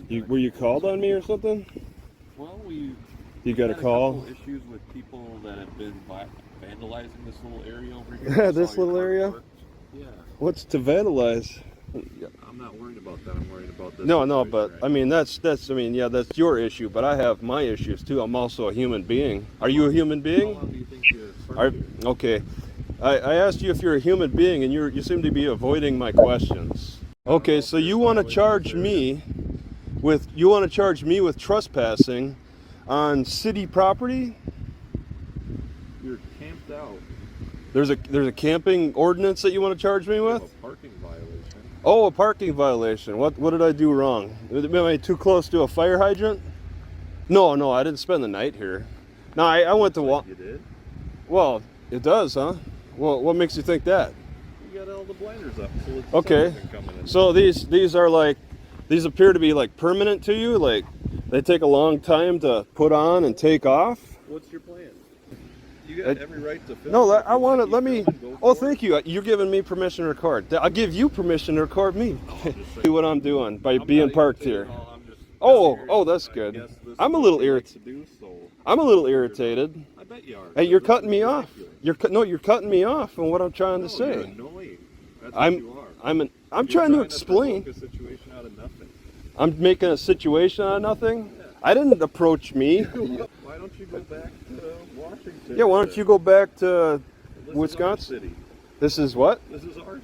Were you called on me or something? Well, You got a call? A couple issues with people that have been vandalizing this little area over here. This little area? Yeah. What's to vandalize? I'm not worried about that. I'm worried about this. No, but I mean that's yeah, that's your issue, but I have my issues too. I'm also a human being. Are you a human being? How long do you think you parked here? Okay. I asked you if you're a human being, and you seem to be avoiding my questions. Okay, so you want to charge me with trespassing on city property? You're camped out. There's a camping ordinance that you want to charge me with? A parking violation. Oh, a parking violation. What did I do wrong? Am I too close to a fire hydrant? No, I didn't spend the night here. No, I went to walk. You did? Well, it does, huh? Well, what makes you think that? You got all the blinders up, so it's okay. Coming in. So these are like, these appear to be like permanent to you, like they take a long time to put on and take off. What's your plan? You got every right to film. No, I want to, let me, oh, thank you. You're giving me permission to record. I'll give you permission to record me. See what I'm doing by being parked here. Oh, that's good. I'm a little irritated. I'm a little irritated. I bet you are. Hey, you're cutting me off. You're cutting me off on what I'm trying to say. You're annoying. That's what you are. I'm trying to explain. Make a situation out of nothing. I'm making a situation out of nothing? Yeah. I didn't approach me. Why don't you go back to Washington? Yeah, why don't you go back to Wisconsin? City. This is what? This is our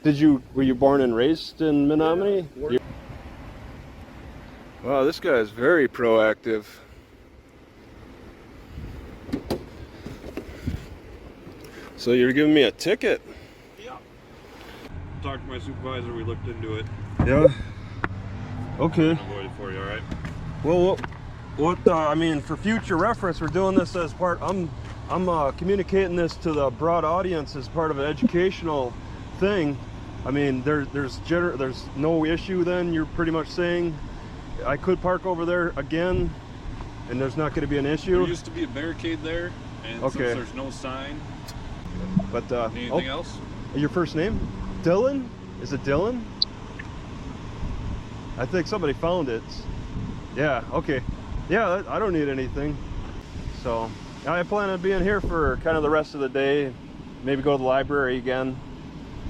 city. Were you born and raised in Menomonie? Yeah. Wow, this guy is very proactive. So you're giving me a ticket? Yeah. Talked to my supervisor, we looked into it. Yeah. Okay. I'm waiting for you, alright? Well, I mean, for future reference, we're doing this as part, I'm communicating this to the broad audience as part of an educational thing. I mean, there's no issue then, you're pretty much saying I could park over there again and there's not going to be an issue? There used to be a barricade there, and since there's no sign. But anything else? Your first name? Dylan? Is it Dylan? I think somebody found it. Yeah, okay. Yeah, I don't need anything. So I plan on being here for kind of the rest of the day. Maybe go to the library again.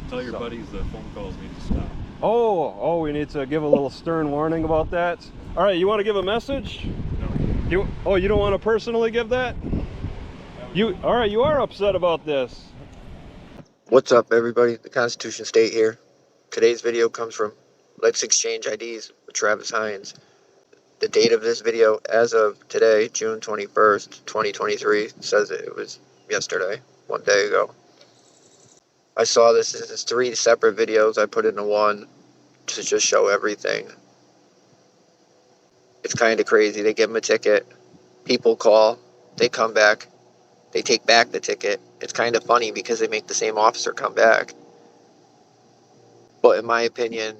Tell your buddies the phone calls need to stop. Oh, we need to give a little stern warning about that. All right, you want to give a message? No. You don't want to personally give that? All right, you are upset about this. What's up, everybody? The Constitution State here. Today's video comes from Let's Exchange IDs with Travis Hines. The date of this video, as of today, June 21st, 2023, says it was yesterday, 1 day ago. I saw this as 3 separate videos I put into one to just show everything. It's kind of crazy. They give them a ticket, people call, they come back, they take back the ticket. It's kind of funny because they make the same officer come back. But in my opinion,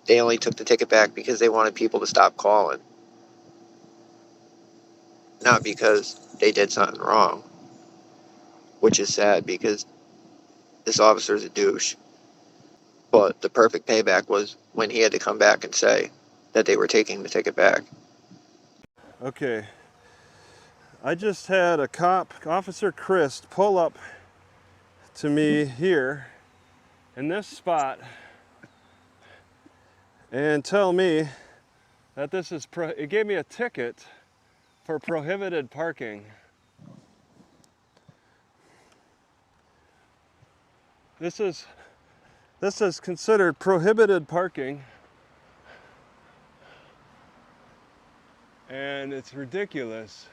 they only took the ticket back because they wanted people to stop calling. Not because they did something wrong. Which is sad because this officer is a douche. But the perfect payback was when he had to come back and say that they were taking the ticket back. Okay. I just had a cop, Officer Chris, pull up to me here in this spot and tell me that this is, it gave me a ticket for prohibited parking. This is considered prohibited parking, and it's ridiculous.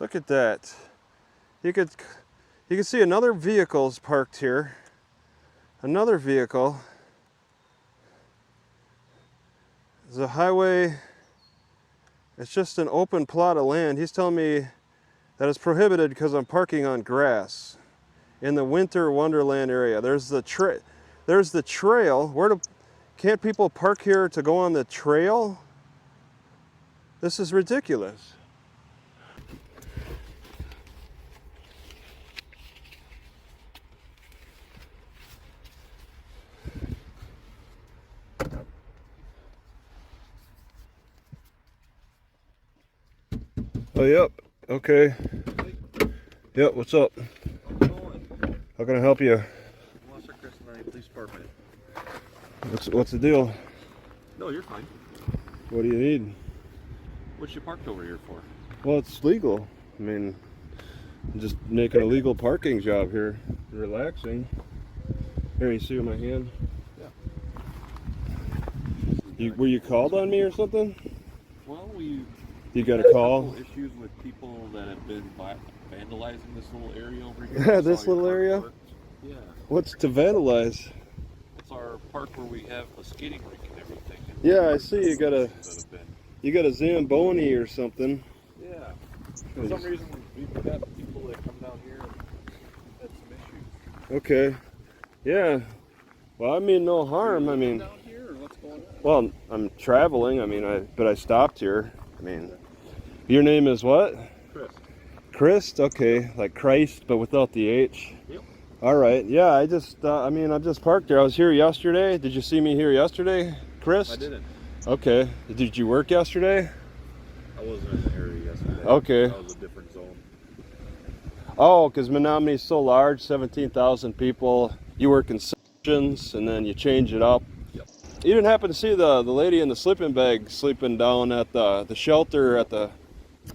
Look at that. You can see another vehicle's parked here. Another vehicle. There's a highway. It's just an open plot of land. He's telling me that it's prohibited because I'm parking on grass in the winter wonderland area. There's the trail. Can't people park here to go on the trail? This is ridiculous. Oh, yep. Okay. Yep, what's up? How's it going? How can I help you? Officer Chris and Police Department. What's the deal? No, you're fine. What do you need? What you parked over here for? Well, it's legal. I mean, I'm just making a legal parking job here. Relaxing. Here, you see my hand? Yeah. Were you called on me or something? Well, we You got had a call? couple issues with people that have been vandalizing this little area over here. This Saw your little car area? parked. Yeah. What's to vandalize? It's our park where we have a skating rink and everything. And Yeah, I see you got a that have been. you got a Zamboni or something. Yeah. For some reason, we've got people that come down here and had some issues. Okay. Yeah. Well, I mean no harm. I mean, Down here, or what's going on? well, I'm traveling. I mean, but I stopped here. I mean, your name is what? Chris. Christ? Okay, like Christ, but without the H. Yep. All right. Yeah, I just, I mean, I'm just parked there. I was here yesterday. Did you see me here yesterday, Chris? I didn't. Okay. Did you work yesterday? I wasn't in the area yesterday. Okay. That was a different zone. Oh, because Menomonie is so large, 17,000 people. You work in sections, and then you change it up. Yep. You didn't happen to see the lady in the sleeping bag sleeping down at the shelter at the,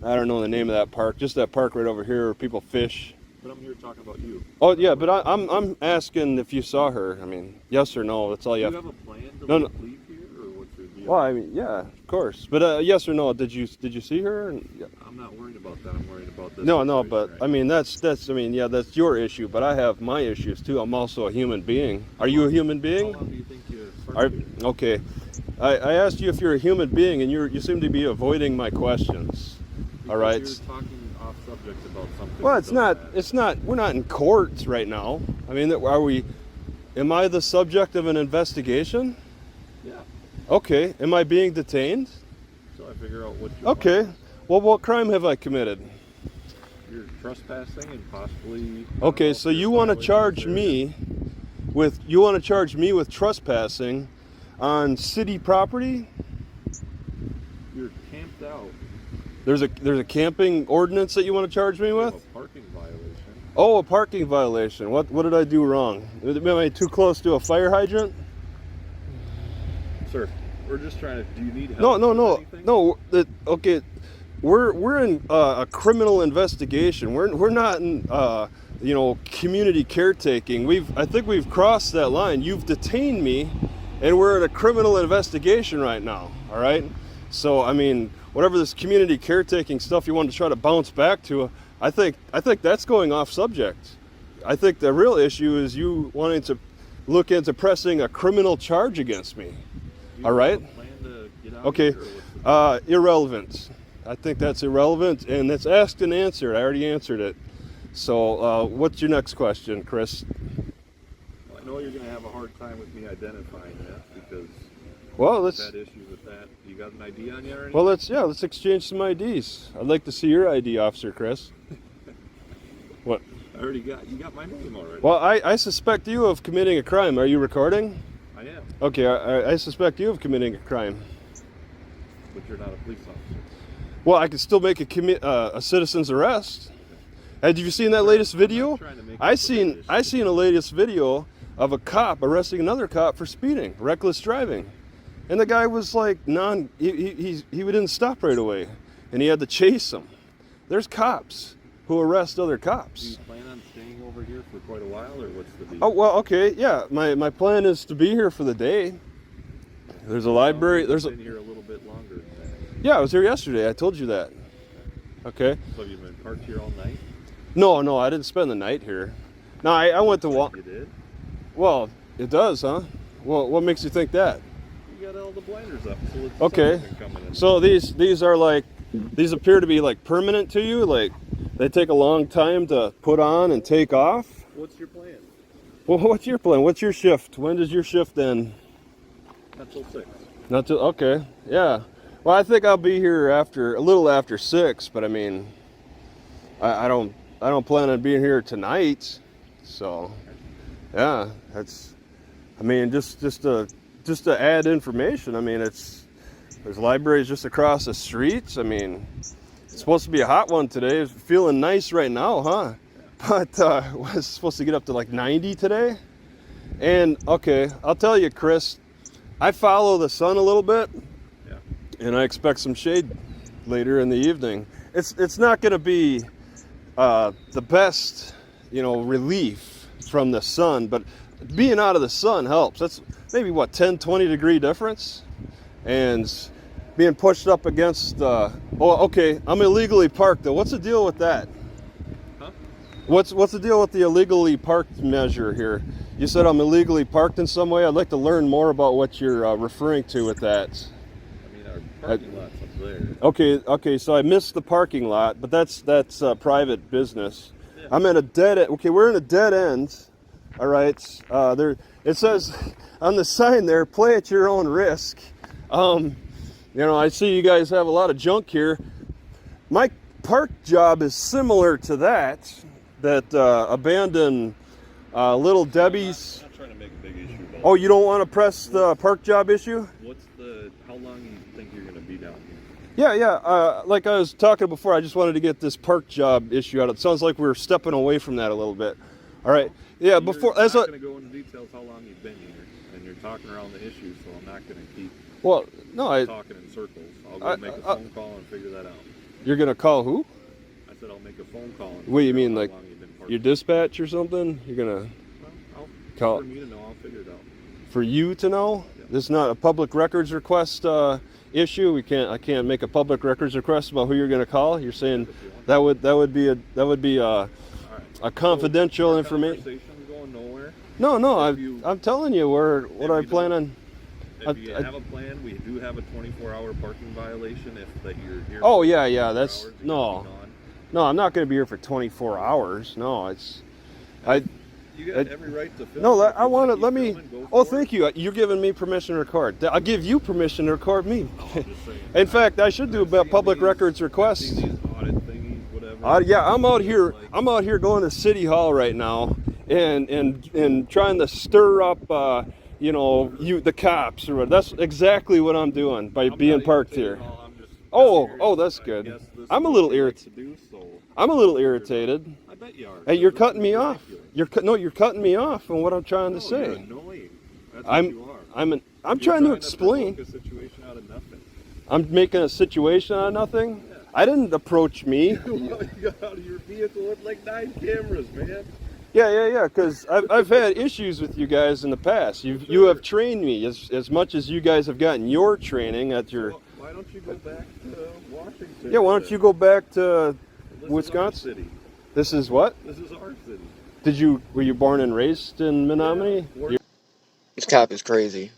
I don't know the name of that park, just that park right over here where people fish. But I'm here talking about you. Oh yeah, but I'm asking if you saw her. I mean, yes or no. That's all you Do have. you have a plan to No, no. leave here, or what's your deal? Well, I mean, yeah, of course. But yes or no? Did you see her? I'm not worried about that. I'm worried about this. No, situation but right I mean that's I mean yeah, that's your issue. But I have my issues too. I'm also a human being. Are you a human now. being? How long do you think you Are, parked here? okay. I asked you if you're a human being, and you seem to be avoiding my questions. All right. Because you're talking off subject about something. Well, that it's doesn't not. matter. It's not. We're not in court right now. I mean, are we? Am I the subject of an investigation? Yeah. Okay. Am I being detained? So I figure out what you Okay. Well, what crime have I committed? You're trespassing and possibly. Okay, so you want to charge me with trespassing on city property? You're camped out. There's a camping ordinance that you want to charge me You have with? a parking violation. Oh, a parking violation. What did I do wrong? Am I too close to a fire hydrant? Sir, we're just trying to. Do you need help? No. with anything? No. Okay, we're in a criminal investigation. We're not in community caretaking. I think we've crossed that line. You've detained me, and we're in a criminal investigation right now. All right. So I mean, whatever this community caretaking stuff you want to try to bounce back to, I think that's going off subject. I think the real issue is you wanting to look into pressing a criminal charge against me. Do you All right. have a plan to get out Okay. here, or what's the- Irrelevant. I think that's irrelevant, and that's asked and answered. I already answered it. So, what's your next question, Chris? Well, I know you're going to have a hard time with me identifying that because Well, I've let's had issues with that. You got an ID on you or anything? well let's exchange some IDs. I'd like to see your ID, Officer Chris. What? I already got my name already. Well, I suspect you of committing a crime. Are you recording? I am, Okay, I suspect you of committing a crime. but you're not a police officer. Well, I could still make a citizen's arrest. Have you seen that latest video? I'm not trying to make I this a big seen a latest video of a cop arresting another cop for speeding, reckless driving, and the guy was like he didn't stop right away, and he had to chase him. There's cops who arrest other Do cops. you plan on staying over here for quite a while, or what's the deal? Oh well, okay, yeah. My plan is to be here for the day. There's a library. There's been here a little bit longer than that. Yeah, I was here yesterday. I told you that. Okay. So have you been parked here all night? No, I didn't spend the night here. No, I went to walk. You did? Well, it does, huh? Well, what makes you think that? You got all the blinders up, so it's Okay. something coming in. So these appear to be like permanent to you. Like they take a long time to put on and take off. What's your plan? Well, what's your plan? What's your shift? When does your shift end? Not till 6. Not till okay. Yeah. Well, I think I'll be here a little after 6. But I mean, I don't plan on being here tonight. So, yeah, that's. I mean, just to add information. I mean, there's libraries just across the streets. I mean, It's supposed to be a hot one today. It's feeling nice right now, huh? But it's supposed to get up to like 90 today. And okay, I'll tell you, Chris, I follow the sun a little bit, and I expect some shade later in the evening. It's not going to be the best, relief from the sun, but being out of the sun helps. That's maybe what, 10-20 degree difference, and being pushed up against. Okay, I'm illegally parked though. What's the deal with that? Huh? What's the deal with the illegally parked measure here? You said I'm illegally parked in some way. I'd like to learn more about what you're referring to with that. I mean, our parking lot's up there. Okay. So I missed the parking lot, but that's private business. Yeah. I'm at a dead end. Okay, we're in a dead end. All right. It says on the sign there, "Play at your own risk." I see you guys have a lot of junk here. My park job is similar to that abandoned Little Debbie's. I'm not trying to make a big issue about it. Oh, you don't want to press the park job issue? How long do you think you're going to be down here? Yeah. Like I was talking before, I just wanted to get this park job issue out. It sounds like we're stepping away from that a little bit. All right. Yeah. You're not going to go into details how long you've been here, and you're talking around the issue, so I'm not going to keep talking in circles. I'll go make a phone call and figure that out. You're going to call who? I said I'll make a phone call. What do you mean, like your dispatch or something? You're going to call? For me to know, I'll figure it out. For you to know? Yeah. This is not a public records request issue. I can't make a public records request about who you're going to call. You're saying that would be a confidential information. Conversation's going nowhere. No, I'm telling you what I plan on. If you have a plan, we do have a 24-hour parking violation if you're here. Oh yeah, that's no, I'm not going to be here for 24 hours. No, You got every right to film. No, I want to. Let me. Oh, thank you. You're giving me permission to record. I'll give you permission to record me. In fact, I should do a public records request. Audit thingies, whatever. Yeah, I'm out here. I'm out here going to City Hall right now, and trying to stir up, the cops or whatever. That's exactly what I'm doing by being parked here. Oh, that's good. I'm a little irritated. I'm a little irritated. I bet you are. Hey, you're cutting me off. You're cutting me off on what I'm trying to say. You're annoying. That's what you are. I'm trying to explain. Make a situation out of nothing. I'm making a situation out of nothing. Yeah. I didn't approach me. You got out of your vehicle with like 9 cameras, man. Yeah. Because I've had issues with you guys in the past. You have trained me as much as you guys have gotten your training at your. Well, why don't you go back to Washington? Yeah, why don't you go back to Wisconsin? This is what? This is our city. Were you born and raised in Menomonie? Yeah. This cop is crazy.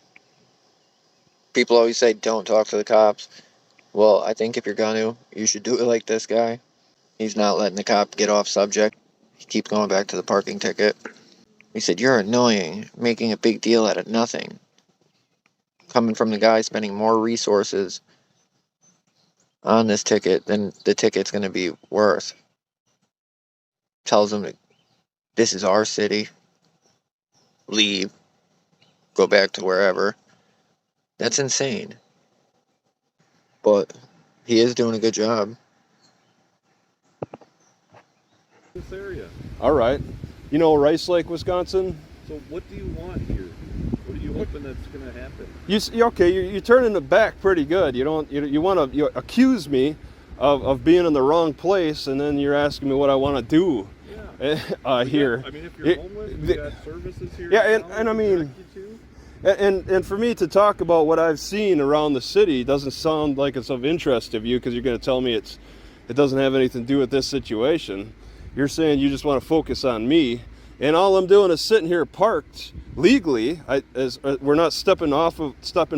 People always say don't talk to the cops. Well, I think if you're gonna, you should do it like this guy. He's not letting the cop get off subject. He keeps going back to the parking ticket. He said, "You're annoying, making a big deal out of nothing." Coming from the guy spending more resources on this ticket than the ticket's going to be worth. Tells him that this is our city. Leave. Go back to wherever. That's insane. But he is doing a good job. This area. All right. You know Rice Lake, Wisconsin? So what do you want here? What are you hoping that's going to happen? You're turning it back pretty good. You want to accuse me of being in the wrong place, and then you're asking me what I want to do here. I mean, if you're homeless, you got services here. Yeah, and I mean, and for me to talk about what I've seen around the city doesn't sound like it's of interest to you, because you're going to tell me it doesn't have anything to do with this situation. You're saying you just want to focus on me, and all I'm doing is sitting here parked legally. We're not stepping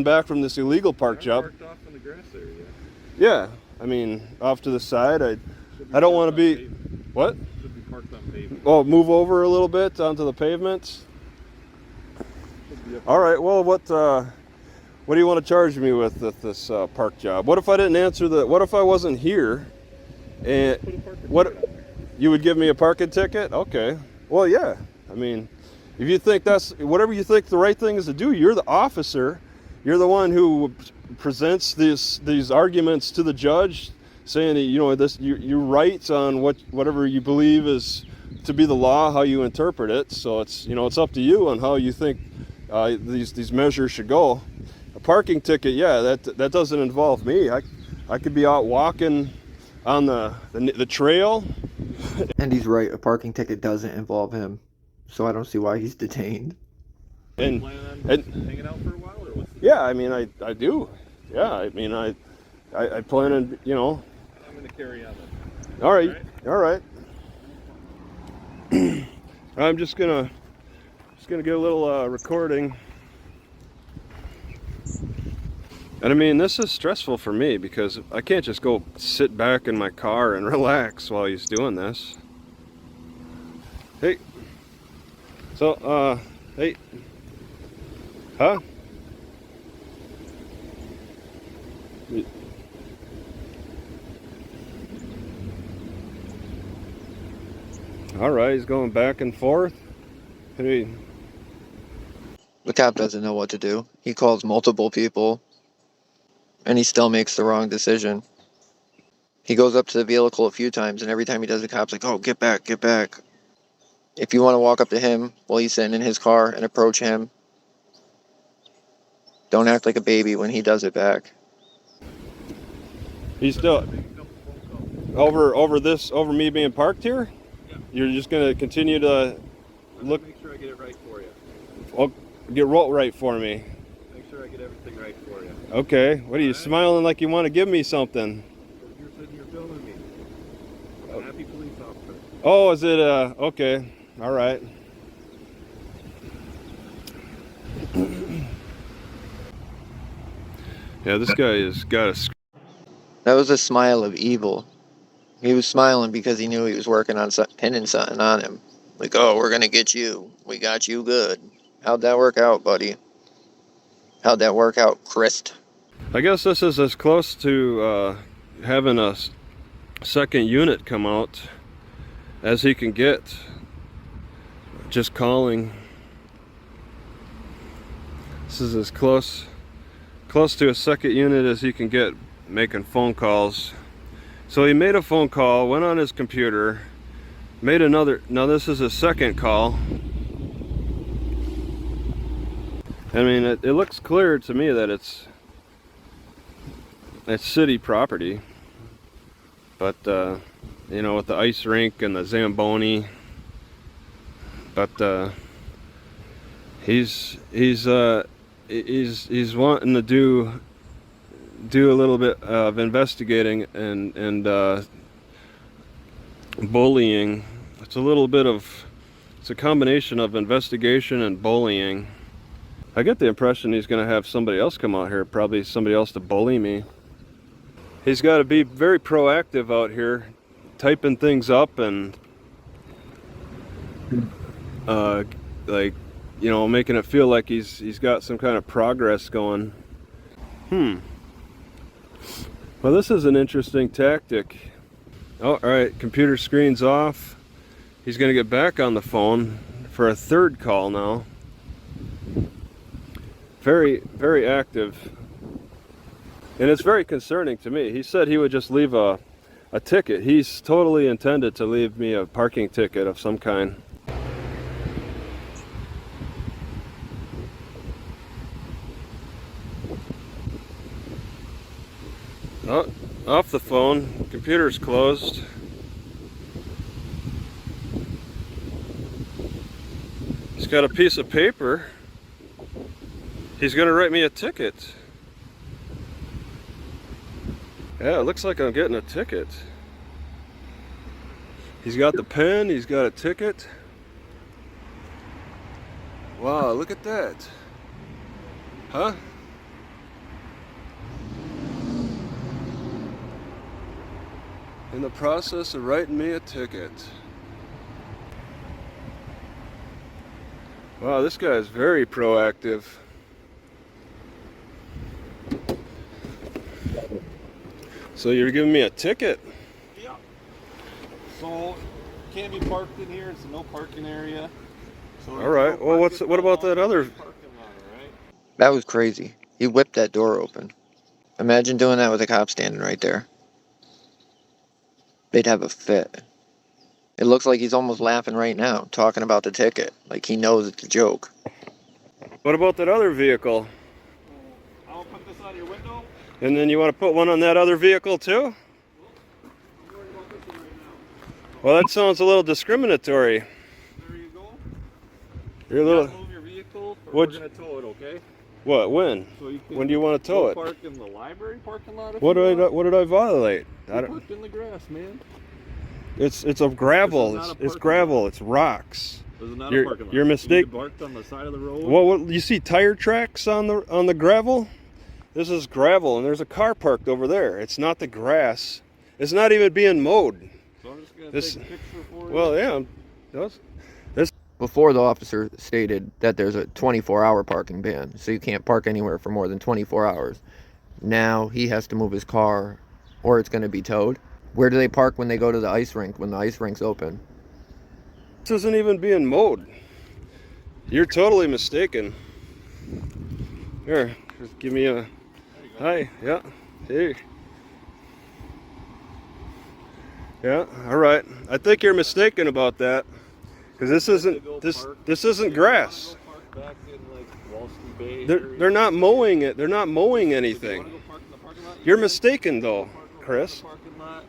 back from this illegal park job. Parked off in the grass area. Yeah, I mean, off to the side. I don't want to be. What? Should be parked on pavement. Oh, move over a little bit onto the pavement. All right. Well, what do you want to charge me with this park job? What if I didn't answer what if I wasn't here? And what? You would give me a parking ticket? Okay. Well, yeah. I mean, if you think that's whatever you think the right thing is to do, you're the officer. You're the one who presents these arguments to the judge, saying that, you know, this your rights on whatever you believe is to be the law, how you interpret it. So it's, you know, it's up to you on how you think these measures should go. A parking ticket, yeah, that doesn't involve me. I could be out walking on the trail. And he's right, a parking ticket doesn't involve him, so I don't see why he's detained. And plan on hanging out for a while, or what's yeah, I mean, I do. Yeah, I mean, I plan on, you know. I'm gonna carry on then. All right. I'm just gonna get a little recording. And I mean, this is stressful for me because I can't just go sit back in my car and relax while he's doing this. Hey. So, hey. Huh? All right, he's going back and forth. Hey. The cop doesn't know what to do. He calls multiple people, and he still makes the wrong decision. He goes up to the vehicle a few times, and every time he does, the cop's like, oh, get back, get back. If you want to walk up to him while he's sitting in his car and approach him, don't act like a baby when he does it back. He's still over me being parked here? Yeah. You're just gonna continue to look. Make sure I get it right for you. Oh, get roll right for me. Make sure I get everything right for you. Okay. What are you smiling like you want to give me something? You're sitting here filming me. I'm a happy police officer. Oh, is it okay. All right. Yeah, this guy has got a. That was a smile of evil. He was smiling because he knew he was working on pinning something on him. Like, oh, we're going to get you. We got you good. How'd that work out, buddy? How'd that work out, Christ? I guess this is as close to having a second unit come out as he can get. Just calling. This is as close to a second unit as he can get, making phone calls. So he made a phone call, went on his computer, made another. Now this is his second call. I mean, it looks clear to me that it's city property, but you know, with the ice rink and the Zamboni. But he's wanting to do a little bit of investigating and bullying. It's a combination of investigation and bullying. I get the impression he's going to have somebody else come out here, probably somebody else to bully me. He's got to be very proactive out here, typing things up and like, you know, making it feel like he's got some kind of progress going. Well, this is an interesting tactic. Oh, all right, computer screen's off. He's going to get back on the phone for a third call now. Very, very active. And it's very concerning to me. He said he would just leave a ticket. He's totally intended to leave me a parking ticket of some kind. Oh, off the phone. Computer's closed. He's got a piece of paper. He's gonna write me a ticket. Yeah, it looks like I'm getting a ticket. He's got the pen, he's got a ticket. Wow, look at that. Huh? In the process of writing me a ticket. Wow, this guy is very proactive. So you're giving me a ticket? Yeah. So can't be parked in here. It's a no parking area. So all right. Well, what about that other? That was crazy. He whipped that door open. Imagine doing that with a cop standing right there. they'd have a fit. It looks like he's almost laughing right now, talking about the ticket, like he knows it's a joke. What about that other vehicle? I'll put this on your window. And then you want to put one on that other vehicle too? I'm worried about this one right now. Well, that sounds a little discriminatory. There you go. You're a little... Move your vehicle, or What? we're going to tow it, okay? What? When? So you can When do you want to tow it? park in the library parking lot if What you did I? want. What did I violate? I don't. Parked in the grass, man. It's a gravel. This is not a It's parking gravel. lot. It's rocks. This is not You're- a parking lot. you're mistake- You parked on the side of the road. Well, what, you see tire tracks on the gravel? This is gravel, and there's a car parked over there. It's not the grass. It's not even being mowed. So I'm just going to This- take a picture for you. Well, yeah. That's, Before, the officer stated that there's a 24-hour parking ban, so you can't park anywhere for more than 24 hours. Now he has to move his car, or it's going to be towed. Where do they park when they go to the ice rink, when the ice rink's open? this isn't even being mowed. You're totally mistaken. Here, just give me a... Hi, yeah. Hey. Yeah, all right. I think you're mistaken about that. Because this isn't grass. They're not mowing it. They're not mowing anything. You're mistaken though, Chris.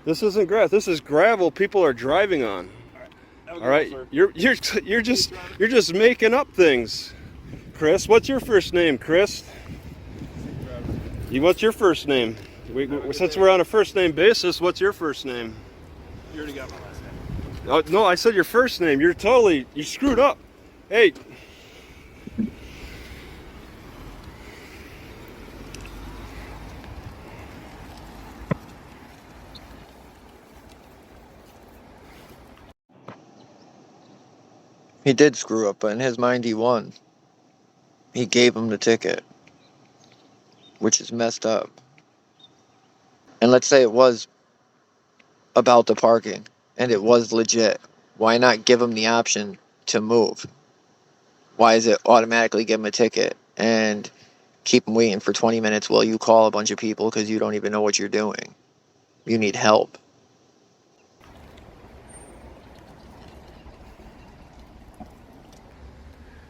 This isn't grass. This is gravel people are driving on. All right, you're just making up things, Chris. What's your first name, Chris? What's your first name? Since we're on a first name basis, what's your first name? You already got my last name. Oh, no, I said your first name. You screwed up. Hey. He did screw up, but in his mind he won. He gave him the ticket, which is messed up. And let's say it was about the parking, and it was legit. Why not give him the option to move? Why is it automatically give him a ticket and keep him waiting for 20 minutes while you call a bunch of people because you don't even know what you're doing? You need help.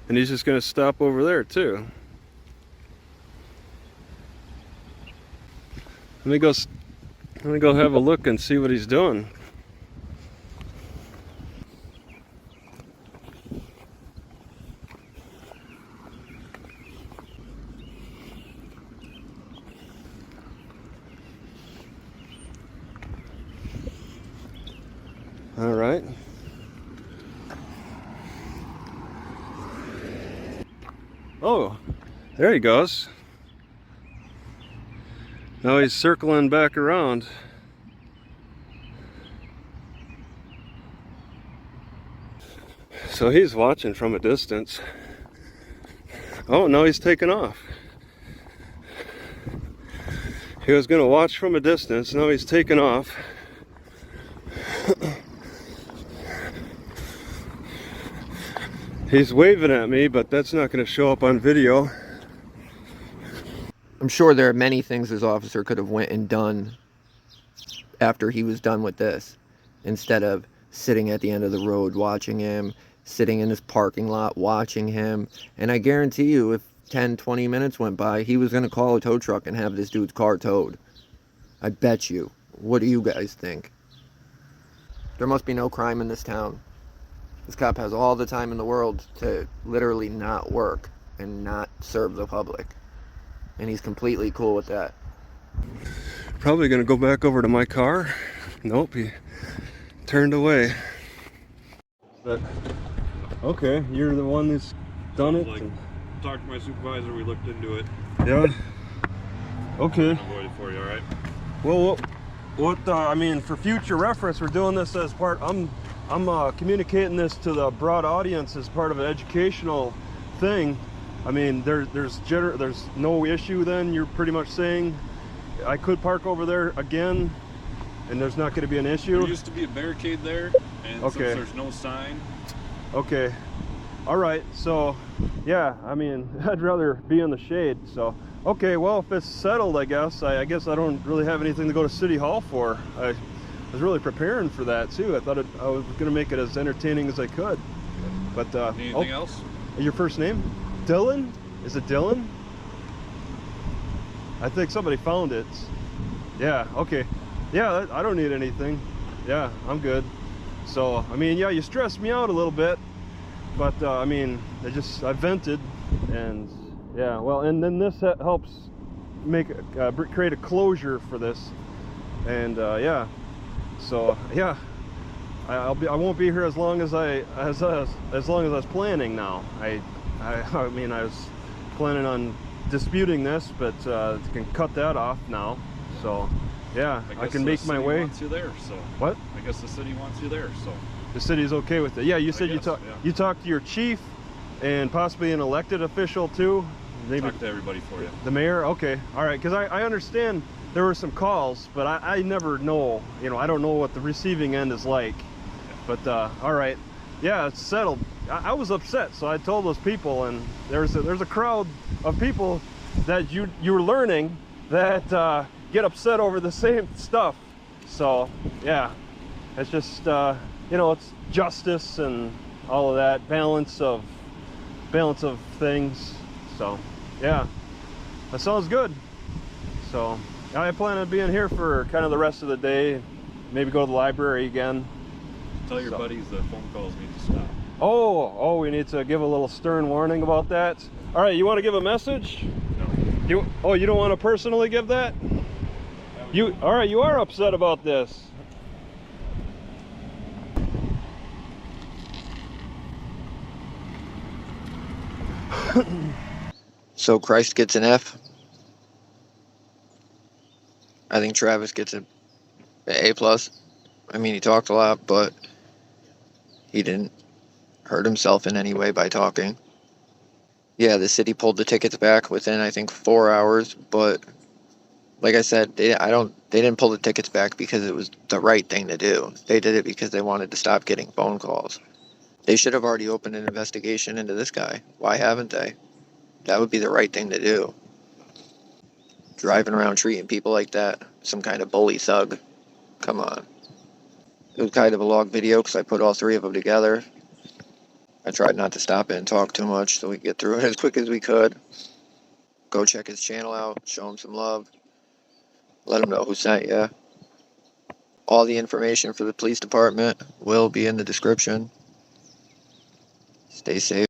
And he's just going to stop over there too. Let me go have a look and see what he's doing. All right. Oh, there he goes. Now he's circling back around. So he's watching from a distance. Oh, now he's taking off. He was going to watch from a distance, now he's taking off. He's waving at me, but that's not going to show up on video. I'm sure there are many things this officer could have went and done after he was done with this, instead of sitting at the end of the road watching him, sitting in his parking lot watching him. And I guarantee you, if 10-20 minutes went by, he was going to call a tow truck and have this dude's car towed. I bet you. What do you guys think? There must be no crime in this town. This cop has all the time in the world to literally not work and not serve the public. And he's completely cool with that. Probably gonna go back over to my car. Nope, he turned away. But okay, you're the one who's done it. Like, talked to my supervisor, we looked into it. Yeah. Okay. I'll avoid it for you, alright? Well, I mean, for future reference, we're doing this as part. I'm communicating this to the broad audience as part of an educational thing. I mean, there's no issue then, you're pretty much saying I could park over there again and there's not going to be an issue? There used to be a barricade there, and okay, since there's no sign. Okay. All right. So, yeah, I mean, I'd rather be in the shade. So, okay, well, if it's settled, I guess I don't really have anything to go to City Hall for. was really preparing for that too. I thought I was gonna make it as entertaining as I could. But anything else? Your first name? Dylan? Is it Dylan? I think somebody found it. Yeah, okay. Yeah, I don't need anything. Yeah, I'm good. So, I mean, yeah, you stressed me out a little bit, but I mean, I vented, and yeah, well, and then this helps create a closure for this, and yeah, so yeah, I won't be here as long as I was planning now. I mean, I was planning on disputing this, but can cut that off now. So yeah, I can make my way. Wants you there, so what? I guess the city wants you there, so the city's okay with it. Yeah, you said you talked to your chief and possibly an elected official too. Maybe talk to everybody for you. The mayor. Okay, all right, because I understand there were some calls, but I never know. You know, I don't know what the receiving end is like. But all right, yeah, it's settled. I was upset, so I told those people, and there's a crowd of people that you're learning that get upset over the same stuff. So yeah, it's just you know, it's justice and all of that, balance of things. So yeah, that sounds good. So I plan on being here for kind of the rest of the day, maybe go to the library again. Tell your buddies the phone calls need to stop. Oh, we need to give a little stern warning about that. All right, you want to give a message? No. You don't want to personally give that? All right, you are upset about this. So Christ gets an F. I think Travis gets an A+. I mean, he talked a lot, but he didn't hurt himself in any way by talking. Yeah, the city pulled the tickets back within, I think, 4 hours, but like I said, they didn't pull the tickets back because it was the right thing to do. They did it because they wanted to stop getting phone calls. They should have already opened an investigation into this guy. Why haven't they? That would be the right thing to do. Driving around treating people like that, some kind of bully thug. Come on. It was kind of a long video because I put all three of them together. I tried not to stop it and talk too much so we could get through it as quick as we could. Go check his channel out, show him some love. Let him know who sent you. All the information for the police department will be in the description. Stay safe.